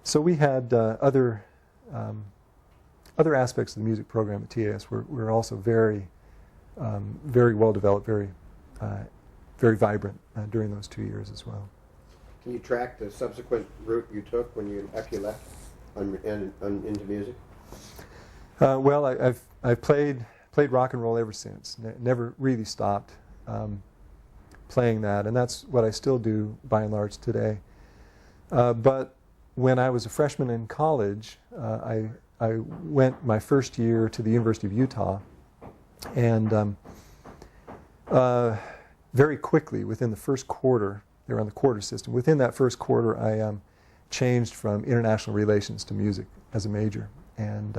So we had other aspects of the music program at TAS were also very well developed, very vibrant during those 2 years as well. Can you track the subsequent route you took after you left into music? Well, I've played rock and roll ever since. Never really stopped playing that, and that's what I still do by and large today. But when I was a freshman in college, I went my first year to the University of Utah, and very quickly, within the first quarter, they were on the quarter system, within that first quarter I changed from international relations to music as a major, and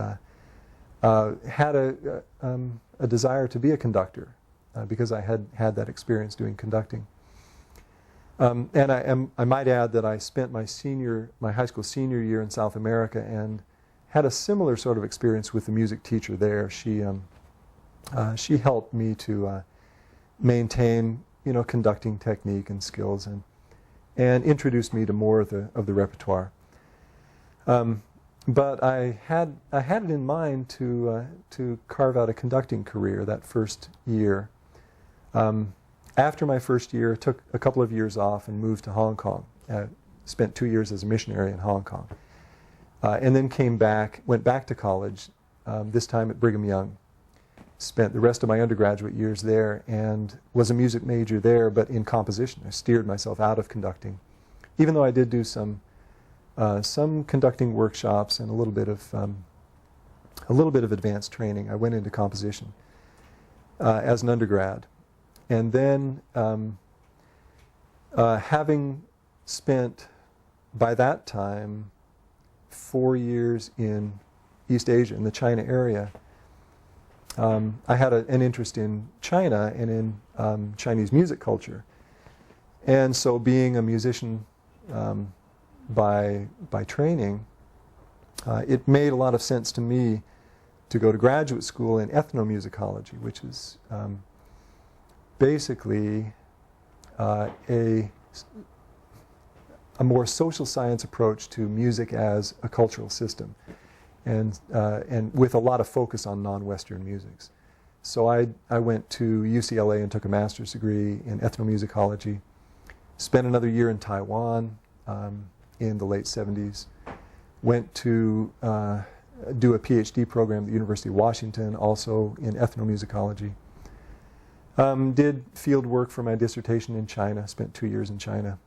had a desire to be a conductor because I had that experience doing conducting. And I might add that I spent my high school senior year in South America and had a similar sort of experience with the music teacher there. She helped me to maintain, conducting technique and skills, and introduced me to more of the repertoire. But I had it in mind to carve out a conducting career that first year. After my first year, took a couple of years off and moved to Hong Kong. Spent 2 years as a missionary in Hong Kong. And then went back to college, this time at Brigham Young. Spent the rest of my undergraduate years there and was a music major there, but in composition. I steered myself out of conducting, even though I did do some conducting workshops and a little bit of advanced training. I went into composition as an undergrad. And then, having spent, by that time, 4 years in East Asia, in the China area, I had an interest in China and in Chinese music culture. And so being a musician by training, it made a lot of sense to me to go to graduate school in ethnomusicology, which is basically a more social science approach to music as a cultural system, and with a lot of focus on non-Western musics. So I went to UCLA and took a master's degree in ethnomusicology. Spent another year in Taiwan in the late 70s. Went to do a PhD program at the University of Washington, also in ethnomusicology. Did field work for my dissertation in China. Spent 2 years in China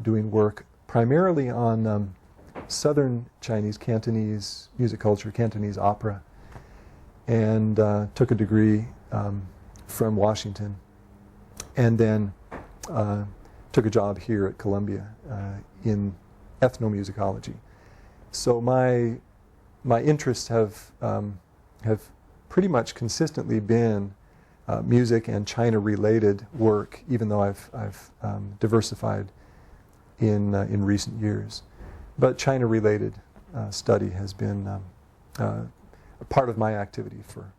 doing work primarily on southern Chinese Cantonese music culture, Cantonese opera, and took a degree from Washington, and then took a job here at Columbia in ethnomusicology. So my interests have pretty much consistently been music and China-related work, even though I've diversified in recent years. But China-related study has been a part of my activity for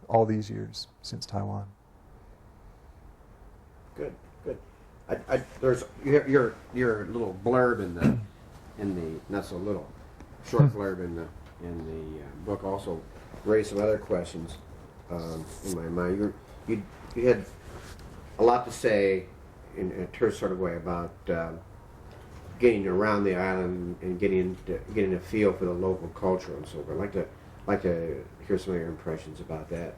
all these years since Taiwan. Good. There's your little blurb in the not so little short blurb in the book also raised some other questions in my mind. You had a lot to say in a terse sort of way about getting around the island and getting a feel for the local culture and so forth. I'd like to hear some of your impressions about that.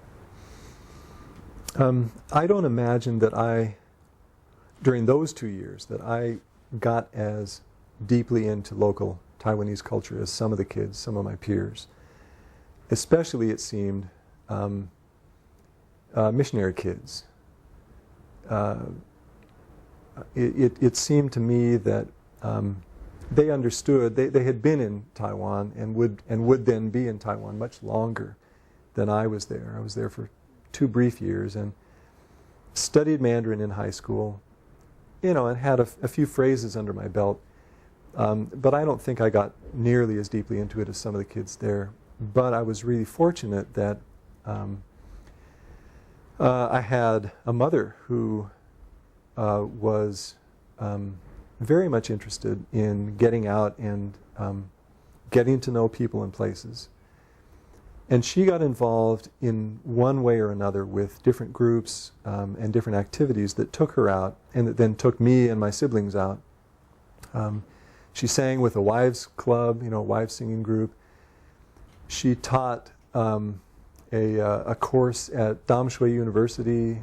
I don't imagine that during those 2 years, that I got as deeply into local Taiwanese culture as some of the kids, some of my peers. Especially, it seemed, missionary kids. It seemed to me that they understood. They had been in Taiwan and would then be in Taiwan much longer than I was there. I was there for 2 brief years and studied Mandarin in high school, and had a few phrases under my belt. But I don't think I got nearly as deeply into it as some of the kids there. But I was really fortunate that I had a mother who was very much interested in getting out and getting to know people and places. And she got involved in one way or another with different groups and different activities that took her out and that then took me and my siblings out. She sang with a wives club, a wives singing group. She taught a course at Damshui University,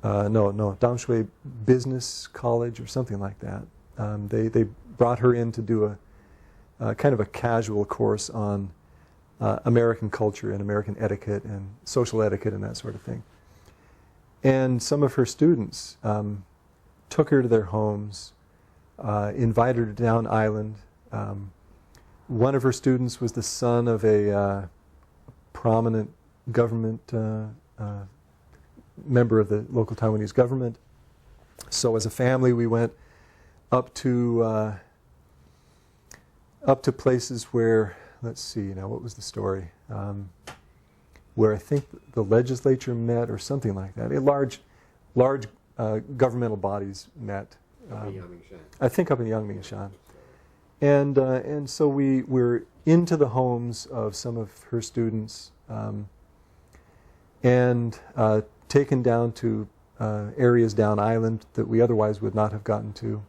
Damshui Business College or something like that. They brought her in to do a kind of a casual course on American culture and American etiquette and social etiquette and that sort of thing. And some of her students took her to their homes, invited her down island. One of her students was the son of a prominent government member of the local Taiwanese government. So as a family, we went up to places where, let's see, what was the story? Where I think the legislature met or something like that. Large governmental bodies met. I think up in Yangmingshan. And so we were into the homes of some of her students and taken down to areas down island that we otherwise would not have gotten to.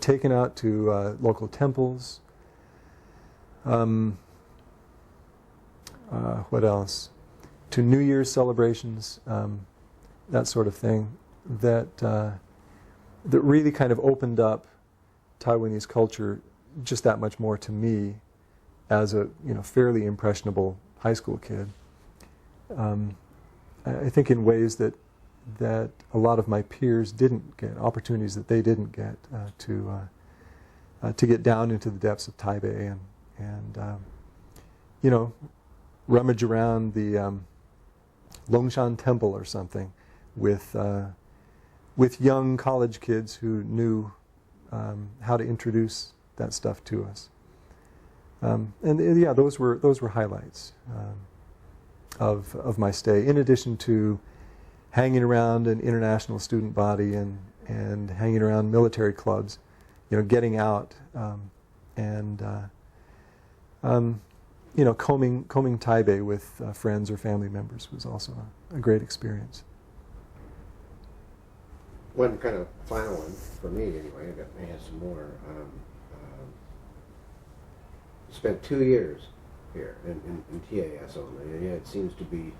Taken out to local temples. What else? To New Year's celebrations, that sort of thing. That really kind of opened up Taiwanese culture just that much more to me as a fairly impressionable high school kid. I think in ways that a lot of my peers didn't get, opportunities that they didn't get to get down into the depths of Taipei and rummage around the Longshan Temple or something with young college kids who knew how to introduce that stuff to us. Those were highlights of my stay. In addition to hanging around an international student body and hanging around military clubs, getting out and combing Taipei with friends or family members was also a great experience. One kind of final one for me, anyway. I have some more. Spent 2 years here in TAS only, and yet it seems to be.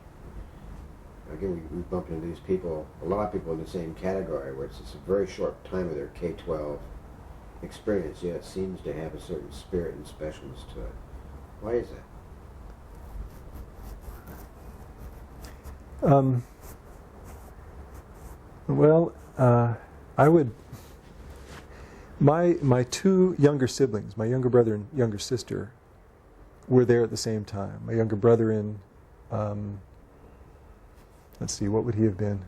Again, we bumped into these people, a lot of people in the same category, where it's a very short time of their K-12 experience, yet it seems to have a certain spirit and specialness to it. Why is that? I would. My two younger siblings, my younger brother and younger sister, were there at the same time. My younger brother in, let's see, what would he have been?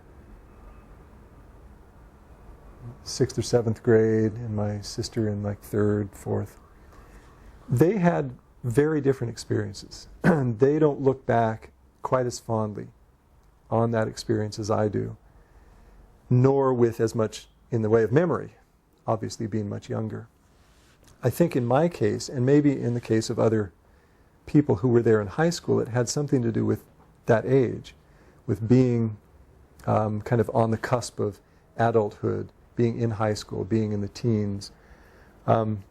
6th or 7th grade, and my sister in like 3rd, 4th. They had very different experiences. They don't look back quite as fondly on that experience as I do, nor with as much in the way of memory, obviously being much younger. I think in my case, and maybe in the case of other people who were there in high school, it had something to do with that age, with being kind of on the cusp of adulthood, being in high school, being in the teens. And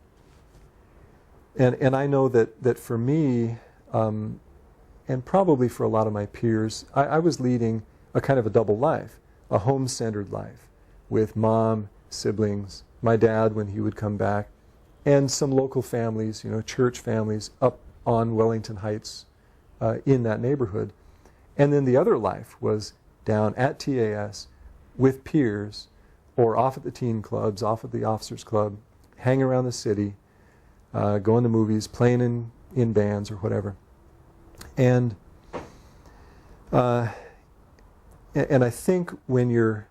I know that for me, and probably for a lot of my peers, I was leading a kind of a double life, a home-centered life, with mom, siblings, my dad when he would come back, and some local families, church families up on Wellington Heights in that neighborhood. And then the other life was down at TAS with peers or off at the teen clubs, off at the officers club, hanging around the city, going to movies, playing in bands or whatever. And I think when you're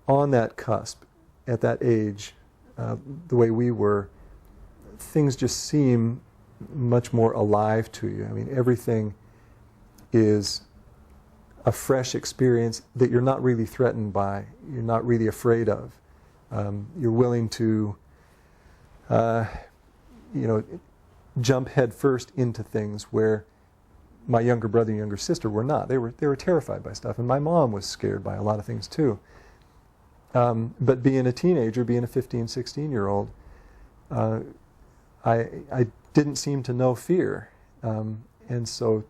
on that cusp, at that age, the way we were, things just seem much more alive to you. I mean, everything is a fresh experience that you're not really threatened by, you're not really afraid of. You're willing to, jump head first into things where my younger brother and younger sister were not. They were terrified by stuff, and my mom was scared by a lot of things too. But being a teenager, being a 15, 16-year-old, I didn't seem to know fear. And so,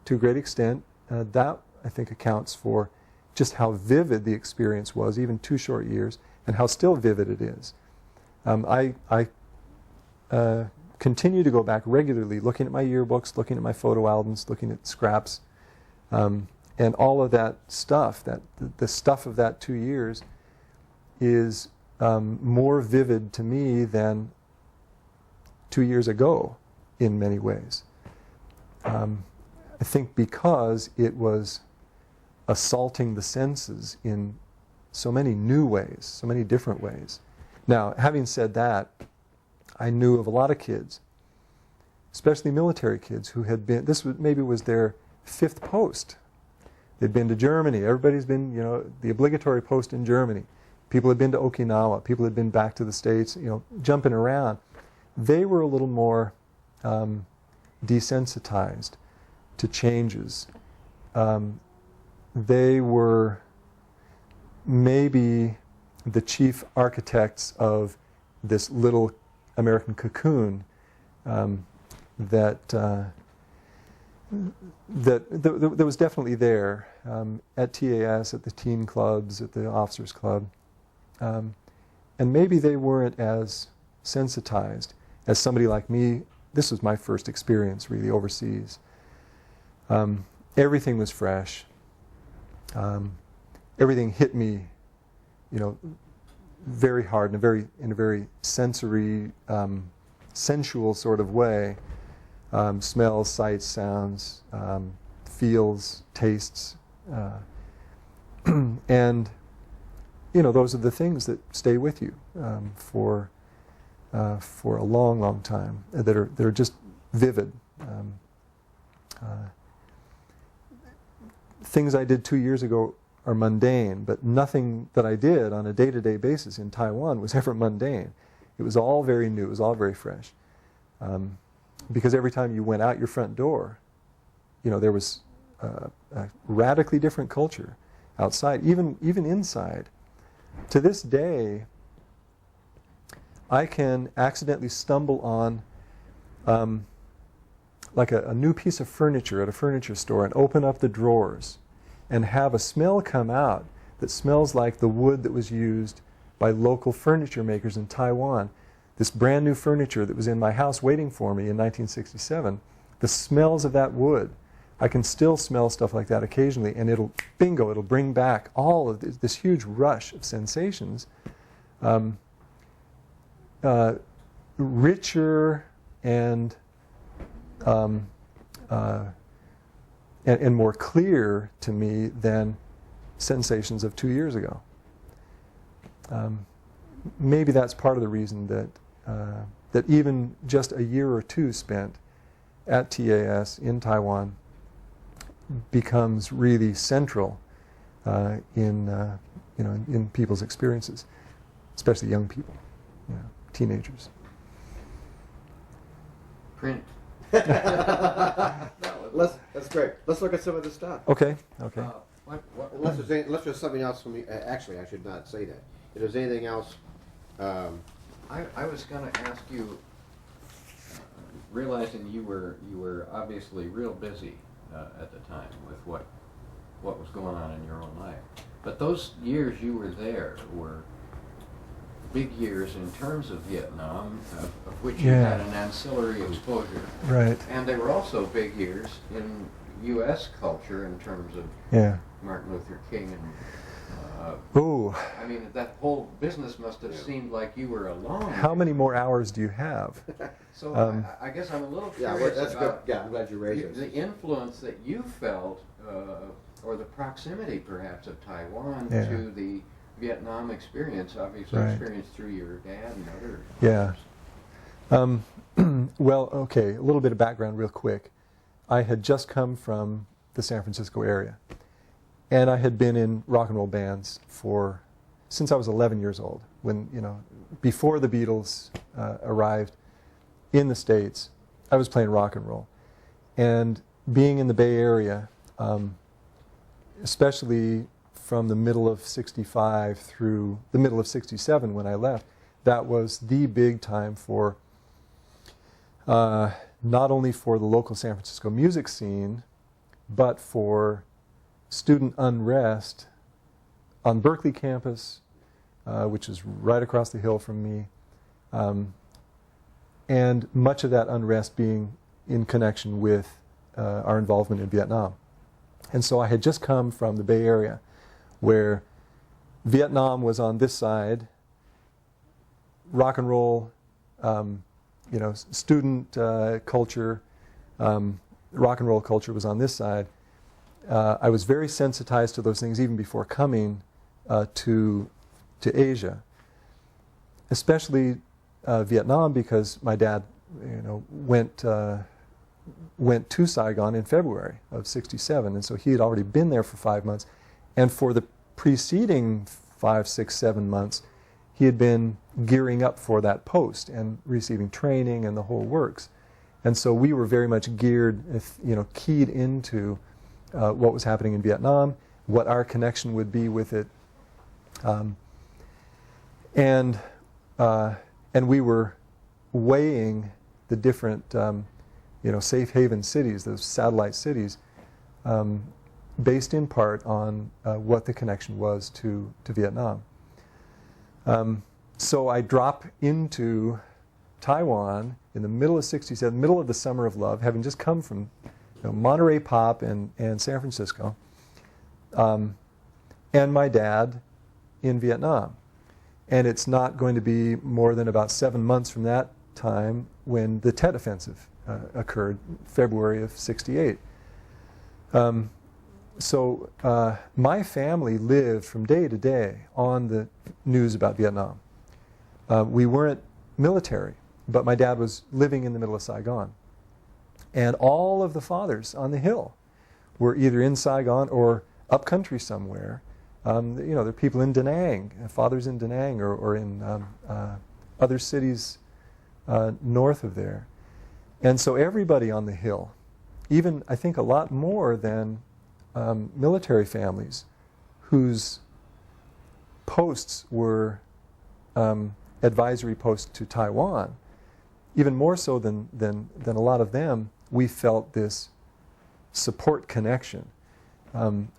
to a great extent, that, I think, accounts for just how vivid the experience was, even 2 short years, and how still vivid it is. I continue to go back regularly, looking at my yearbooks, looking at my photo albums, looking at scraps, and all of that stuff, the stuff of that 2 years is more vivid to me than 2 years ago in many ways. I think because it was assaulting the senses in so many new ways, so many different ways. Now, having said that, I knew of a lot of kids, especially military kids, who had been, maybe was their 5th post. They'd been to Germany. Everybody's been, the obligatory post in Germany. People had been to Okinawa. People had been back to the States, jumping around. They were a little more desensitized to changes. They were maybe the chief architects of this little American cocoon that was definitely there at TAS, at the teen clubs, at the officers' club. And maybe they weren't as sensitized as somebody like me. This was my first experience really overseas. Everything was fresh. Everything hit me, very hard in a very sensory, sensual sort of way. Smells, sights, sounds, feels, tastes, and those are the things that stay with you for a long, long time. That are just vivid. Things I did 2 years ago are mundane, but nothing that I did on a day-to-day basis in Taiwan was ever mundane. It was all very new. It was all very fresh. Because every time you went out your front door, there was a radically different culture outside, even inside. To this day, I can accidentally stumble on like a new piece of furniture at a furniture store and open up the drawers and have a smell come out that smells like the wood that was used by local furniture makers in Taiwan. This brand new furniture that was in my house waiting for me in 1967, the smells of that wood, I can still smell stuff like that occasionally, and it'll bring back all of this huge rush of sensations, richer and more clear to me than sensations of 2 years ago. Maybe that's part of the reason that even just a year or two spent at TAS in Taiwan becomes really central in people's experiences, especially young people, teenagers. Print. That's great. Let's look at some of the stuff. Okay. Unless there's something else from me. Actually, I should not say that. If there's anything else, I was going to ask you, realizing you were obviously real busy at the time with what was going on in your own life, but those years you were there were big years in terms of Vietnam, of which you had an ancillary exposure. Right. And they were also big years in U.S. culture in terms of Martin Luther King and I mean, that whole business must have seemed like you were alone. How many more hours do you have? So I guess I'm a little curious about I'm glad you raised it. The influence that you felt, or the proximity perhaps of Taiwan to the Vietnam experience, obviously experienced through your dad and other. Well, okay, a little bit of background real quick. I had just come from the San Francisco area, and I had been in rock and roll bands for since I was 11 years old, when, before the Beatles arrived in the States, I was playing rock and roll. And being in the Bay Area, especially from the middle of 65 through the middle of 67 when I left, that was the big time for not only for the local San Francisco music scene, but for student unrest on Berkeley campus, which is right across the hill from me, and much of that unrest being in connection with our involvement in Vietnam. And so I had just come from the Bay Area, where Vietnam was on this side, rock and roll, student culture, rock and roll culture was on this side. I was very sensitized to those things even before coming to Asia, especially Vietnam, because my dad, went to Saigon in February of '67, and so he had already been there for 5 months, and for the preceding 5, 6, 7 months, he had been gearing up for that post and receiving training and the whole works, and so we were very much geared, keyed into what was happening in Vietnam, what our connection would be with it, and we were weighing the different, safe haven cities, those satellite cities, based in part on what the connection was to Vietnam. So I drop into Taiwan in the middle of '67, middle of the summer of love, having just come from Monterey Pop and San Francisco, and my dad in Vietnam. And it's not going to be more than about 7 months from that time when the Tet Offensive occurred, February of '68. So my family lived from day to day on the news about Vietnam. We weren't military, but my dad was living in the middle of Saigon. And all of the fathers on the Hill were either in Saigon or up country somewhere. There are people in Da Nang, fathers in Da Nang, or in other cities north of there. And so everybody on the Hill, even I think a lot more than military families, whose posts were advisory posts to Taiwan, even more so than a lot of them, we felt this support connection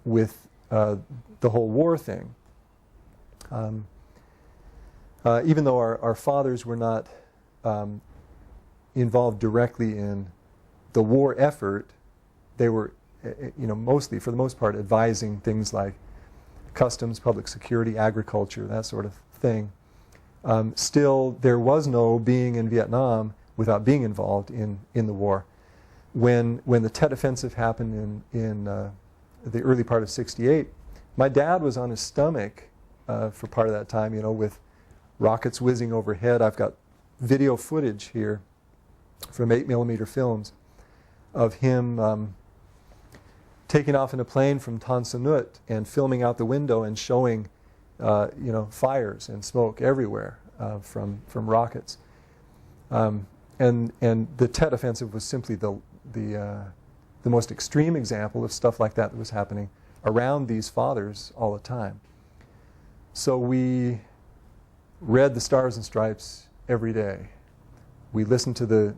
with the whole war thing. Even though our fathers were not involved directly in the war effort, they were, mostly, for the most part, advising things like customs, public security, agriculture, that sort of thing. Still, there was no being in Vietnam without being involved in the war. When the Tet Offensive happened in the early part of '68, my dad was on his stomach for part of that time, with rockets whizzing overhead. I've got video footage here from 8mm films of him taking off in a plane from Tan Son Nhut and filming out the window and showing, fires and smoke everywhere from rockets. And the Tet Offensive was simply the most extreme example of stuff like that was happening around these fathers all the time. So we read the Stars and Stripes every day. We listened to the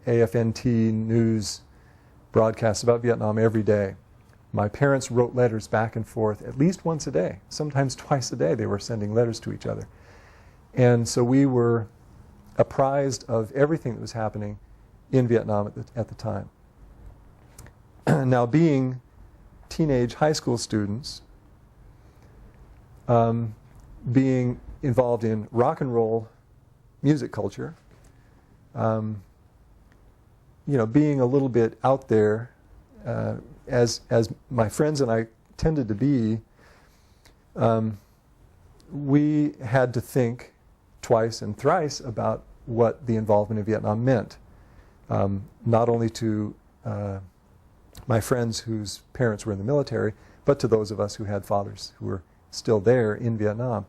AFNT news broadcasts about Vietnam every day. My parents wrote letters back and forth at least once a day, sometimes twice a day they were sending letters to each other. And so we were apprised of everything that was happening in Vietnam at the time. Now, being teenage high school students, being involved in rock and roll music culture, being a little bit out there, as my friends and I tended to be, we had to think twice and thrice about what the involvement in Vietnam meant, not only to my friends whose parents were in the military, but to those of us who had fathers who were still there in Vietnam.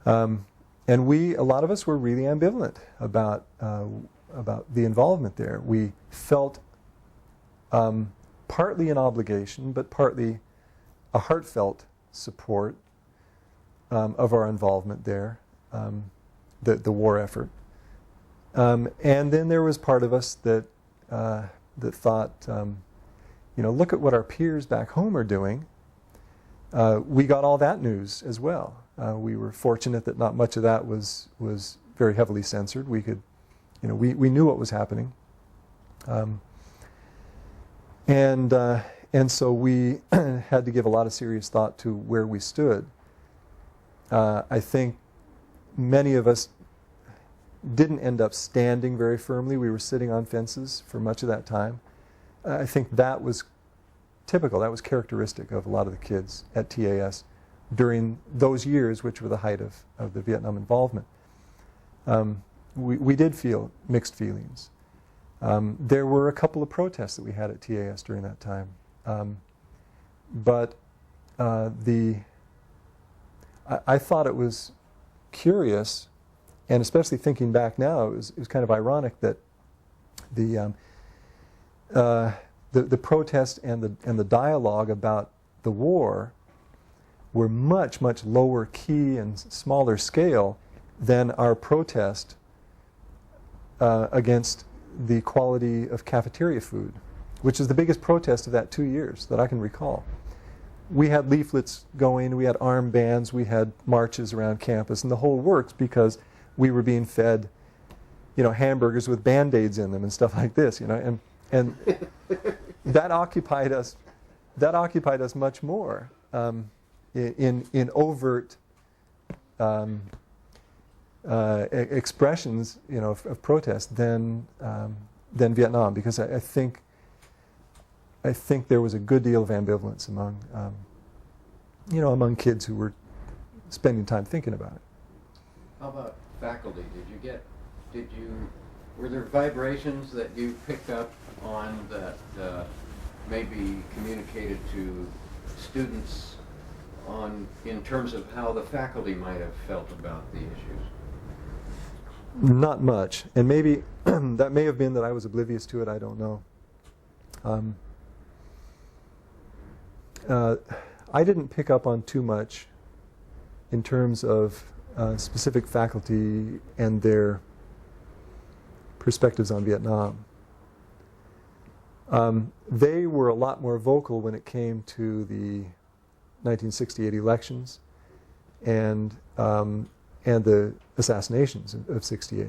And a lot of us were really ambivalent about the involvement there. We felt partly an obligation, but partly a heartfelt support of our involvement there, the war effort. And then there was part of us that thought, look at what our peers back home are doing. We got all that news as well. We were fortunate that not much of that was very heavily censored. We could, we knew what was happening. And so we had to give a lot of serious thought to where we stood. I think many of us didn't end up standing very firmly. We were sitting on fences for much of that time. I think that was typical, that was characteristic of a lot of the kids at TAS during those years, which were the height of the Vietnam involvement. We did feel mixed feelings. There were a couple of protests that we had at TAS during that time. But I thought it was curious, and especially thinking back now, it was kind of ironic that the protest and the dialogue about the war were much lower key and smaller scale than our protest against the quality of cafeteria food, which is the biggest protest of that 2 years that I can recall. We had leaflets going, we had armbands, we had marches around campus, and the whole works because we were being fed, hamburgers with Band-Aids in them and stuff like this, and that occupied us much more in overt expressions, of protest than Vietnam, because I think there was a good deal of ambivalence among kids who were spending time thinking about it. How about faculty? Were there vibrations that you picked up on that maybe communicated to students in terms of how the faculty might have felt about the issues? Not much, and maybe that may have been that I was oblivious to it. I don't know. I didn't pick up on too much in terms of specific faculty and their perspectives on Vietnam. They were a lot more vocal when it came to the 1968 elections and the assassinations of '68.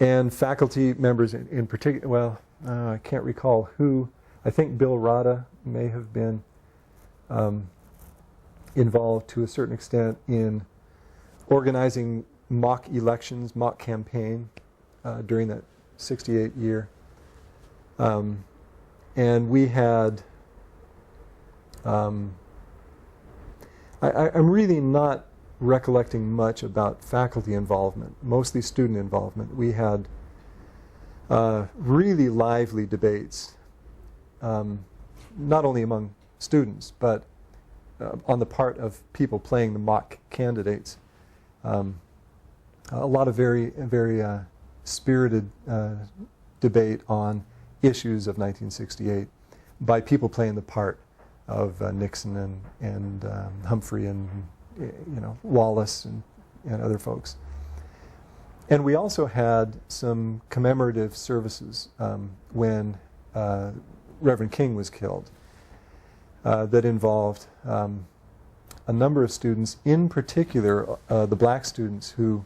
And faculty members in particular, I can't recall who. I think Bill Rada may have been involved to a certain extent in organizing mock elections, mock campaign during that '68 year. And we had, I'm really not recollecting much about faculty involvement, mostly student involvement. We had really lively debates, not only among students, but on the part of people playing the mock candidates. A lot of very spirited debate on issues of 1968 by people playing the part of Nixon and Humphrey and Wallace and other folks. And we also had some commemorative services when Reverend King was killed that involved a number of students, in particular the black students who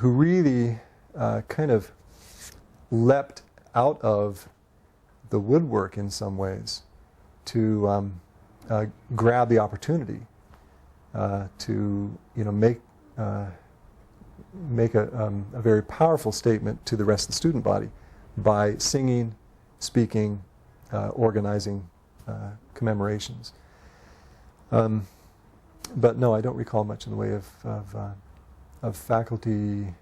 really kind of leapt out of the woodwork in some ways to grab the opportunity to make a very powerful statement to the rest of the student body by singing, speaking, organizing commemorations. But no, I don't recall much in the way of faculty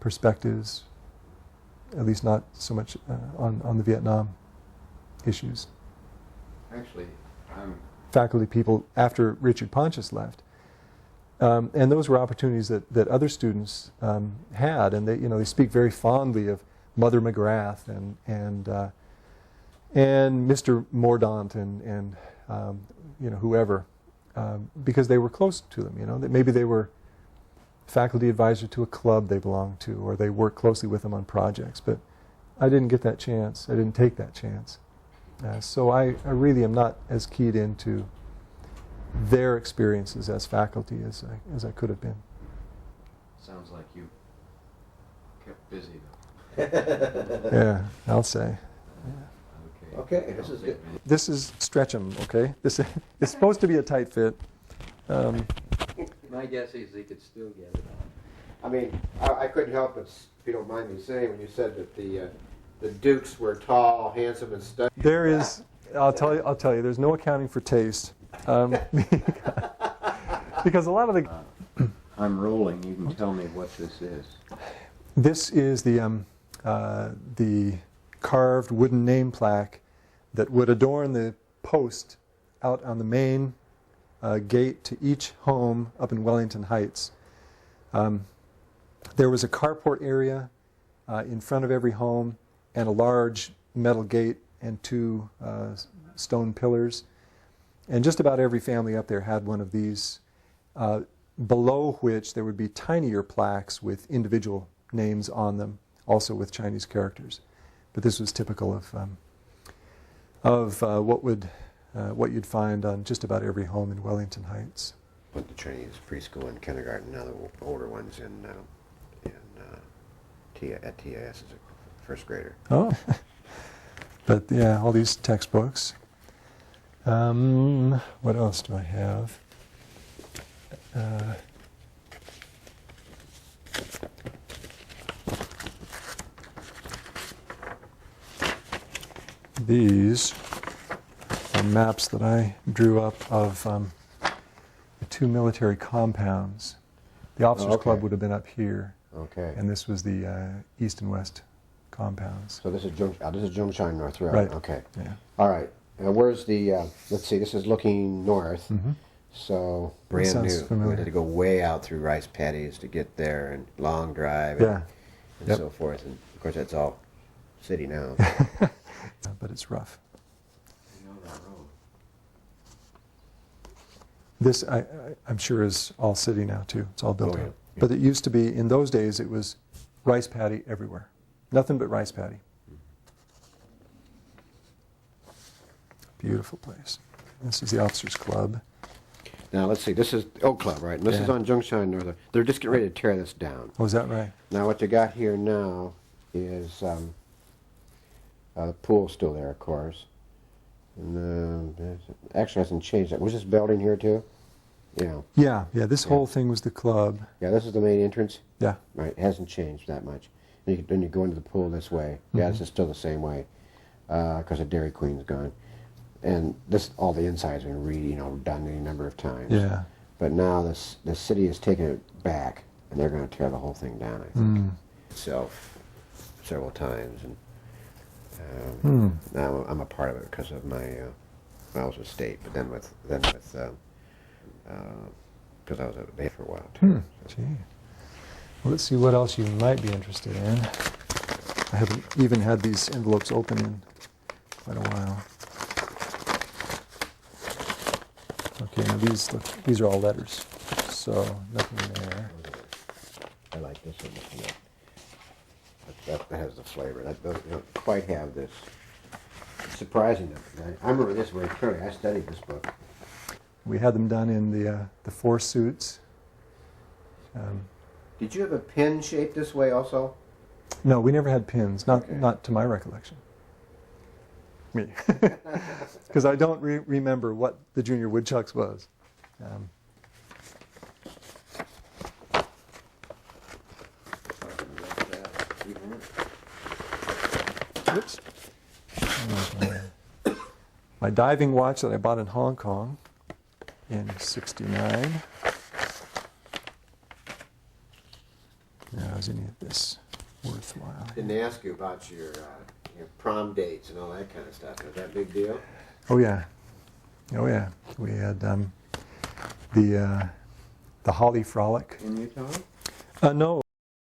perspectives, at least not so much on the Vietnam issues. Actually, I'm Faculty people after Richard Pontius left. And those were opportunities that other students had, and they speak very fondly of Mother McGrath and Mr. Mordaunt and whoever, because they were close to them. That maybe they were faculty advisor to a club they belonged to, or they worked closely with them on projects. But I didn't get that chance. I didn't take that chance. So I really am not as keyed into their experiences as faculty as I could have been. sounds like you kept busy though. Yeah, I'll say. Okay. Okay, this is good. This is stretch'em, okay? This is, it's supposed to be a tight fit. My guess is he could still get it on. I mean, I couldn't help but, if you don't mind me saying, when you said that the Dukes were tall, handsome, and studied. There is, I'll tell you, there's no accounting for taste. Because a lot of the... I'm rolling. You can tell me what this is. This is the carved wooden name plaque that would adorn the post out on the main gate to each home up in Wellington Heights. There was a carport area in front of every home and a large metal gate and two stone pillars. And just about every family up there had one of these, below which there would be tinier plaques with individual names on them, also with Chinese characters. But this was typical of what you'd find on just about every home in Wellington Heights. Went to Chinese preschool and kindergarten. Now the older ones at TAS as a first grader. Oh, but yeah, all these textbooks. What else do I have? These are maps that I drew up of the two military compounds. The officers' club would have been up here, Okay. and this was the east and west compounds. So this is Zhongshan North Road. Right. Okay. Yeah. All right. Where's the? Let's see. This is looking north. Mm-hmm. So That brand sounds new. familiar. We had to go way out through rice paddies to get there, and long drive, Yeah. and Yep. so forth. And of course, that's all city now. But it's rough. You know that road. This, I'm sure, is all city now, too. It's all built Oh, yeah. up. But it used to be, in those days, it was rice paddy everywhere. Nothing but rice paddy. Beautiful place. This is the officers' club. Now let's see. This is Oak Club, right? And this is Yeah. on Zhongshan North. They're just getting ready to tear this down. Oh, is that right? Now what you got here now is the pool's still there, of course. And actually hasn't changed. Was this building here too? Yeah. Yeah. This Yeah. whole thing was the club. Yeah, this is the main entrance. Yeah. Right. It hasn't changed that much. Then you go into the pool this way. Yeah, Mm-hmm. this is still the same way because the Dairy Queen's gone. And this, all the insides have been done any number of times. Yeah. But now the city is taking it back, and they're going to tear the whole thing down. I think itself several times, and now I'm a part of it because of my. I was with state, but then with because I was at Bay for a while too. So. Gee. Well, let's see what else you might be interested in. I haven't even had these envelopes open in quite a while. Okay, now these are all letters, so nothing there. I like this one. That has the flavor. That don't quite have this. It's surprising. I remember this very clearly. I studied this book. We had them done in the four suits. Did you have a pen shaped this way also? No, we never had pins, Okay. not to my recollection. Me, because I don't remember what the Junior Woodchucks was. Oops. My diving watch that I bought in Hong Kong in '69. Now, is any of this worthwhile? Didn't ask you about your prom dates and all that kind of stuff. Is that a big deal? Oh yeah, oh yeah. We had the Holly Frolic. In Utah? No,